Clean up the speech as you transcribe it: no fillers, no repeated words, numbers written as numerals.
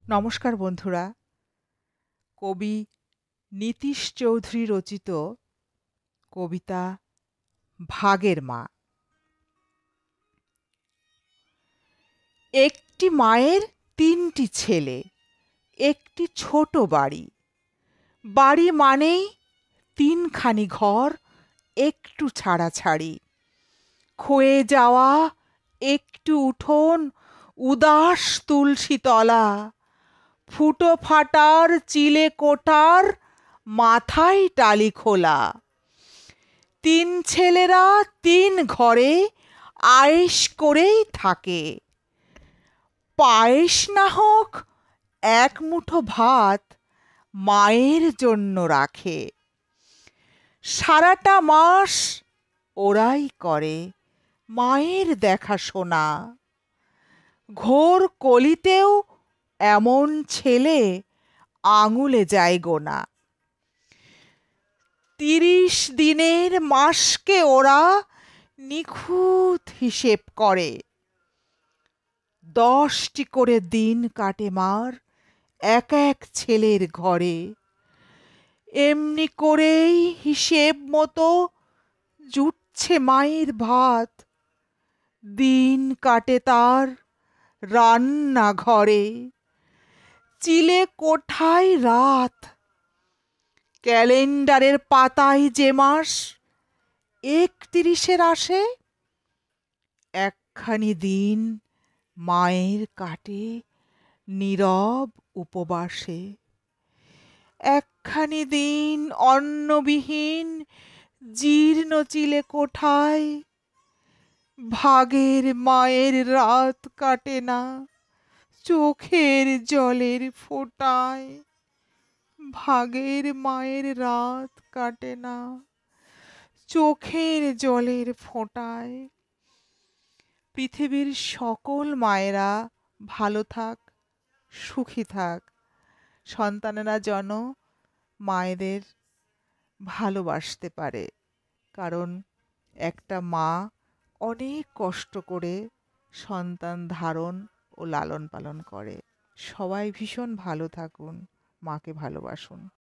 নমস্কার বন্ধুরা। কবি নীতিশ চৌধুরী রচিত কবিতা ভাগের মা। একটি মায়ের তিনটি ছেলে, একটি ছোট বাড়ি। বাড়ি মানেই তিনখানি ঘর, একটু ছাড়াছাড়ি। ক্ষয়ে যাওয়া একটু উঠোন, উদাস তুলসী তলা। ফুটো ফাটার চিলে কোটার, মাথায় টালি খোলা। তিন ছেলেরা তিন ঘরে আয়েশ করেই থাকে। পায়েস না হোক এক মুঠো ভাত মায়ের জন্য রাখে। সারাটা মাস ওরাই করে মায়ের দেখাশোনা। ঘোর কলিতেও এমন ছেলে আঙুলে যায় গোনা। ৩০ দিনের মাসকে ওরা নিখুঁত হিসেব করে। ১০টি করে দিন কাটে মার এক এক ছেলের ঘরে। এমনি করেই হিসেব মতো জুটছে মায়ের ভাত। দিন কাটে তার রান্না ঘরে, চিলে কোঠায় রাত। ক্যালেন্ডারের পাতায় যে মাস ৩১ আসে, একখানি দিন মায়ের কাটে নীরব উপবাসে। একখানি দিন অন্নবিহীন জীর্ণ চিলে কোঠায়। ভাগের মায়ের রাত কাটে না চোখের জলের ফোঁটায়। ভাগের মায়ের রাত কাটে না চোখের জলের ফোঁটায়। পৃথিবীর সকল মায়েরা ভালো থাক, সুখী থাক। সন্তানেরা যেন মায়েদের ভালোবাসতে পারে, কারণ একটা মা অনেক কষ্ট করে সন্তান ধারণ ও লালন পালন করে। সবাই ভীষণ ভালো থাকুন, মাকে ভালোবাসুন।